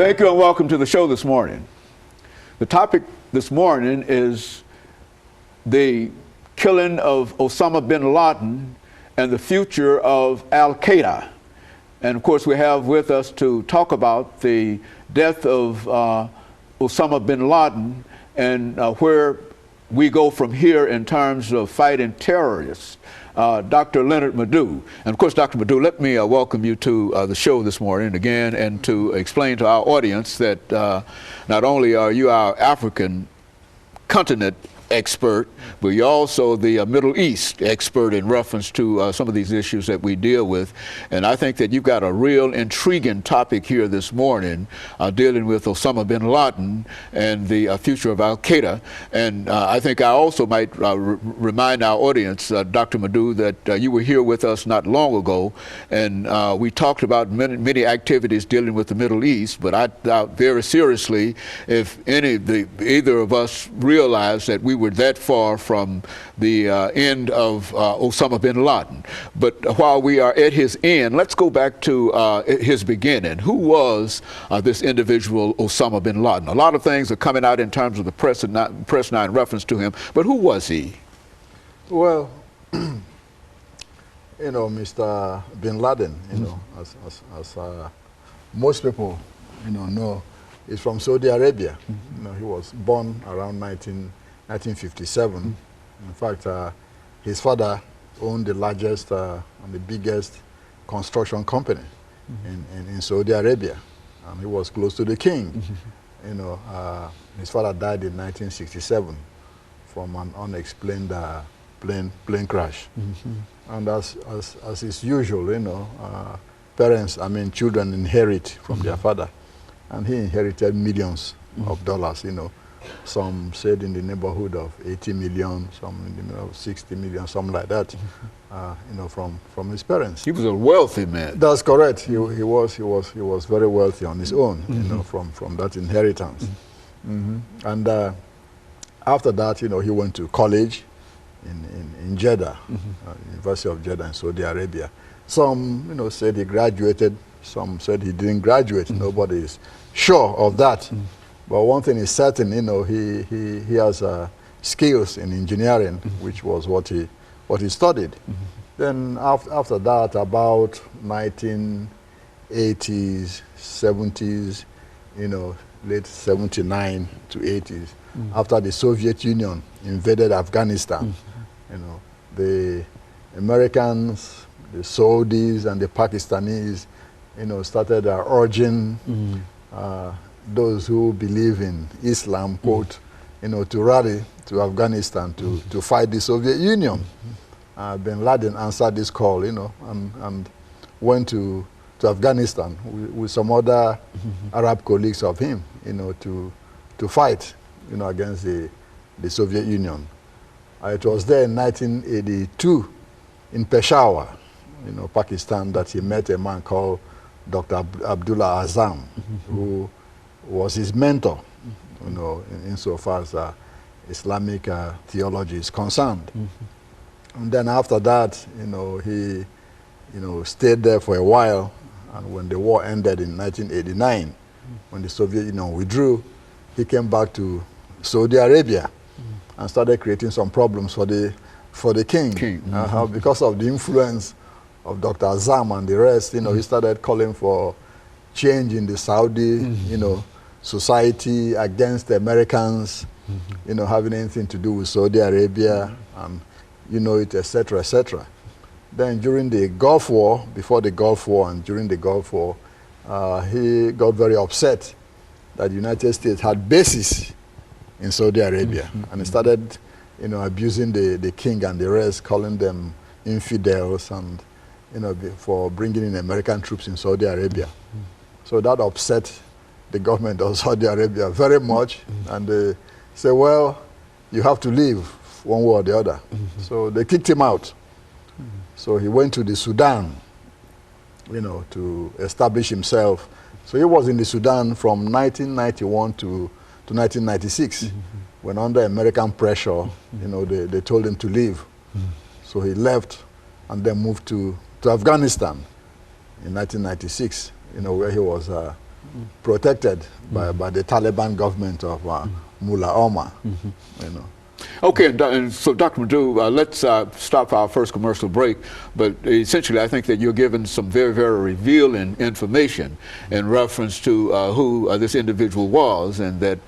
Thank you and welcome to the show this morning. The topic this morning is the killing of Osama bin Laden and the future of Alquada. And of course we have with us to talk about the death of Osama bin Laden and where we go from here in terms of fighting terrorists. Dr. LMadu1. And of course, Dr. LMadu1, let me welcome you to the show this morning again and to explain to our audience that not only are you our African continent expert, but you're also the Middle East expert in reference to some of these issues that we deal with. And I think that you've got a real intriguing topic here this morning dealing with Osama bin Laden and the future of Al-Qaeda. And I think I also might remind our audience, Dr. LMadu1, that you were here with us not long ago, and we talked about many activities dealing with the Middle East, but I doubt very seriously if either of us realized that we were that far from the end of Osama bin Laden. But while we are at his end, let's go back to his beginning. Who was this individual Osama bin Laden? A lot of things are coming out in terms of the press now in reference to him, but who was he? Well, you know, Mr. bin Laden, you know, as most people, you know, is from Saudi Arabia. You know, he was born around 1957. In fact, his father owned the largest and the biggest construction company in Saudi Arabia. And he was close to the king. You know, his father died in 1967 from an unexplained plane crash. And as is usual, you know, children inherit from their father. And he inherited millions of dollars, you know. Some said in the neighborhood of 80 million, some in the neighborhood of 60 million, something like that, you know, from his parents. He was a wealthy man. That's correct. He was very wealthy on his own, you know, from that inheritance. And after that, you know, he went to college in Jeddah, University of Jeddah in Saudi Arabia. Some, you know, said he graduated. Some said he didn't graduate. Nobody is sure of that. But one thing is certain, you know, he has skills in engineering, which was what he studied. Then after that, about 1980s, 70s, you know, late 79 to 80s, after the Soviet Union invaded Afghanistan, you know, the Americans, the Saudis, and the Pakistanis, you know, started urging those who believe in Islam, quote, you know, to rally to Afghanistan to fight the Soviet Union. Bin Laden answered this call, you know, and went to Afghanistan with some other Arab colleagues of him, you know, to fight, you know, against the Soviet Union. It was there in 1982 in Peshawar, you know, Pakistan, that he met a man called Dr. Abdullah Azam, who was his mentor, you know, insofar as Islamic theology is concerned. And then after that, you know, he, you know, stayed there for a while. And when the war ended in 1989, when the Soviet Union withdrew, he came back to Saudi Arabia and started creating some problems for the king. Because of the influence of Dr. Azam and the rest, you know, he started calling for change in the Saudi, you know, society against the Americans, you know, having anything to do with Saudi Arabia, and you know it, etc., etc. Then during the Gulf War, before the Gulf War and during the Gulf War, he got very upset that the United States had bases in Saudi Arabia, and he started, you know, abusing the king and the rest, calling them infidels, and you know, for bringing in American troops in Saudi Arabia. So that upset the government of Saudi Arabia very much, and they said, well, you have to leave one way or the other. So they kicked him out. So he went to the Sudan, you know, to establish himself. So he was in the Sudan from 1991 to 1996, when under American pressure, you know, they told him to leave. So he left and then moved to Afghanistan in 1996, you know, where he was protected by the Taliban government of Mullah Omar. You know. Okay, and so Dr. LMadu, let's stop our first commercial break, but essentially I think that you're given some very, very revealing information in reference to who this individual was, and that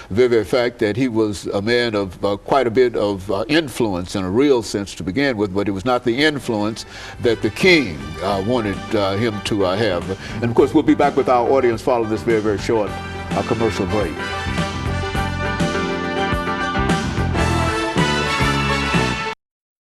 very, very fact that he was a man of quite a bit of influence in a real sense to begin with, but it was not the influence that the king wanted him to have. And of course we'll be back with our audience following this very, very short commercial break.